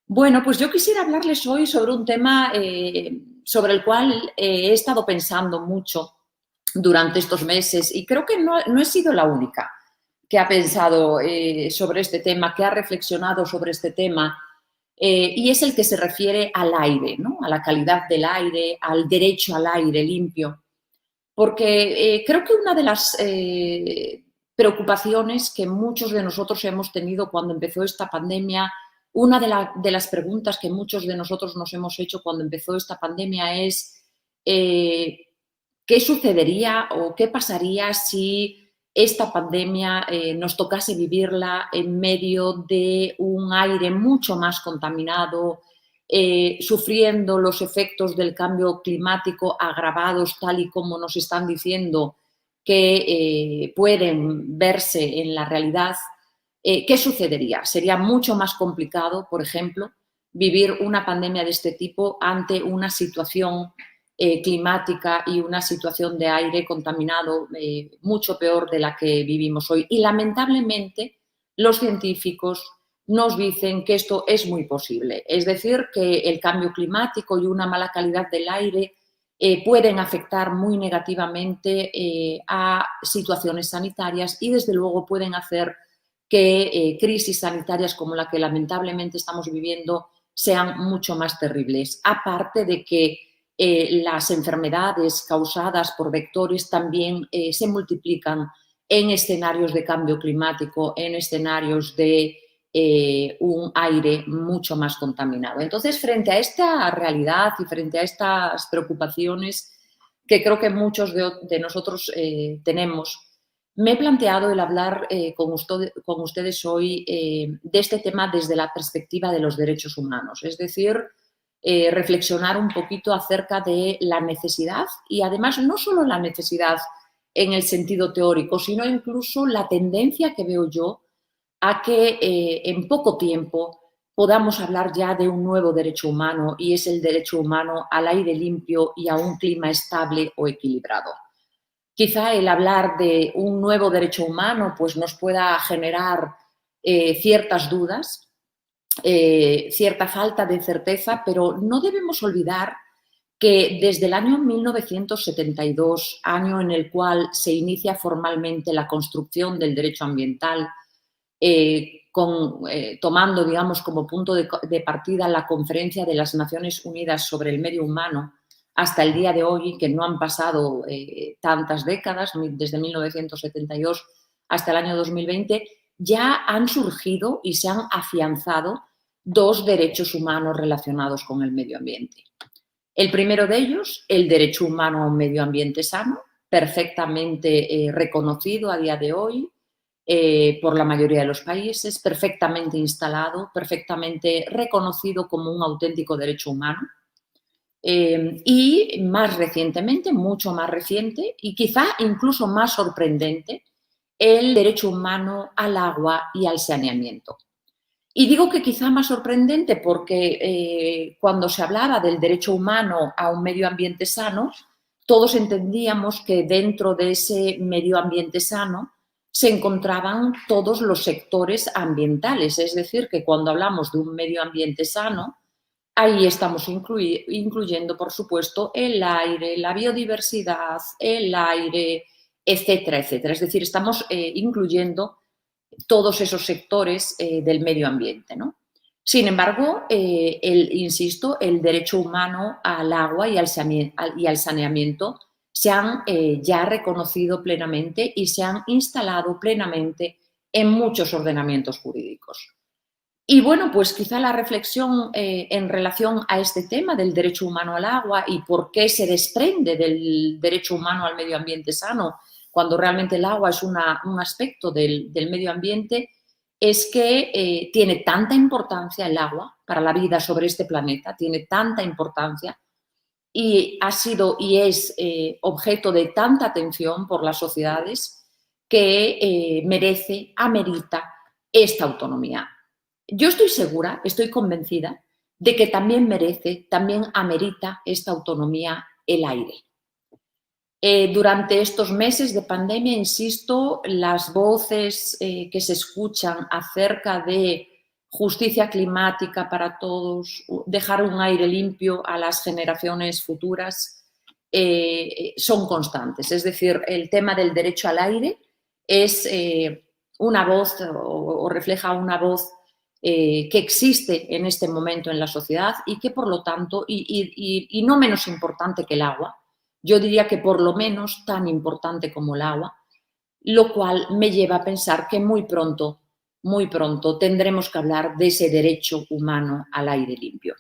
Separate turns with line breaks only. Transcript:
Bueno, pues yo quisiera hablarles hoy sobre un tema sobre el cual he estado pensando mucho durante estos meses y creo que no he sido la única que ha pensado sobre este tema, que ha reflexionado sobre este tema, y es el que se refiere al aire, ¿no? A la calidad del aire, al derecho al aire limpio. Porque creo que una de las preocupaciones que muchos de nosotros hemos tenido cuando empezó esta pandemia, una de las preguntas que muchos de nosotros nos hemos hecho cuando empezó esta pandemia es ¿qué sucedería o qué pasaría si esta pandemia nos tocase vivirla en medio de un aire mucho más contaminado, sufriendo los efectos del cambio climático agravados tal y como nos están diciendo que pueden verse en la realidad? ¿Qué sucedería? Sería mucho más complicado, por ejemplo, vivir una pandemia de este tipo ante una situación climática y una situación de aire contaminado mucho peor de la que vivimos hoy. Y lamentablemente los científicos nos dicen que esto es muy posible. Es decir, que el cambio climático y una mala calidad del aire pueden afectar muy negativamente a situaciones sanitarias y desde luego pueden hacer que crisis sanitarias como la que lamentablemente estamos viviendo sean mucho más terribles. Aparte de que las enfermedades causadas por vectores también se multiplican en escenarios de cambio climático, en escenarios de un aire mucho más contaminado. Entonces, frente a esta realidad y frente a estas preocupaciones que creo que muchos de nosotros tenemos, me he planteado el hablar con ustedes hoy de este tema desde la perspectiva de los derechos humanos, es decir, reflexionar un poquito acerca de la necesidad y además no solo la necesidad en el sentido teórico, sino incluso la tendencia que veo yo a que en poco tiempo podamos hablar ya de un nuevo derecho humano y es el derecho humano al aire limpio y a un clima estable o equilibrado. Quizá el hablar de un nuevo derecho humano pues nos pueda generar ciertas dudas, cierta falta de certeza, pero no debemos olvidar que desde el año 1972, año en el cual se inicia formalmente la construcción del derecho ambiental, tomando, digamos, como punto de partida la Conferencia de las Naciones Unidas sobre el Medio Humano, hasta el día de hoy, que no han pasado tantas décadas, desde 1972 hasta el año 2020, ya han surgido y se han afianzado dos derechos humanos relacionados con el medio ambiente. El primero de ellos, el derecho humano a un medio ambiente sano, perfectamente reconocido a día de hoy por la mayoría de los países, perfectamente instalado, perfectamente reconocido como un auténtico derecho humano. Y más recientemente, mucho más reciente y quizá incluso más sorprendente, el derecho humano al agua y al saneamiento. Y digo que quizá más sorprendente porque cuando se hablaba del derecho humano a un medio ambiente sano, todos entendíamos que dentro de ese medio ambiente sano se encontraban todos los sectores ambientales, es decir, que cuando hablamos de un medio ambiente sano, ahí estamos incluyendo, por supuesto, el aire, la biodiversidad, el aire, etcétera, etcétera. Es decir, estamos incluyendo todos esos sectores del medio ambiente, ¿no? Sin embargo, insisto, el derecho humano al agua y al saneamiento se han ya reconocido plenamente y se han instalado plenamente en muchos ordenamientos jurídicos. Y bueno, pues quizá la reflexión en relación a este tema del derecho humano al agua y por qué se desprende del derecho humano al medio ambiente sano, cuando realmente el agua es un aspecto del medio ambiente, es que tiene tanta importancia el agua para la vida sobre este planeta, tiene tanta importancia y ha sido y es objeto de tanta atención por las sociedades que amerita esta autonomía. Yo estoy segura, estoy convencida de que también también amerita esta autonomía el aire. Durante estos meses de pandemia, insisto, las voces que se escuchan acerca de justicia climática para todos, dejar un aire limpio a las generaciones futuras, son constantes. Es decir, el tema del derecho al aire es una voz o refleja una voz que existe en este momento en la sociedad y que, por lo tanto, y no menos importante que el agua, yo diría que por lo menos tan importante como el agua, lo cual me lleva a pensar que muy pronto tendremos que hablar de ese derecho humano al aire limpio.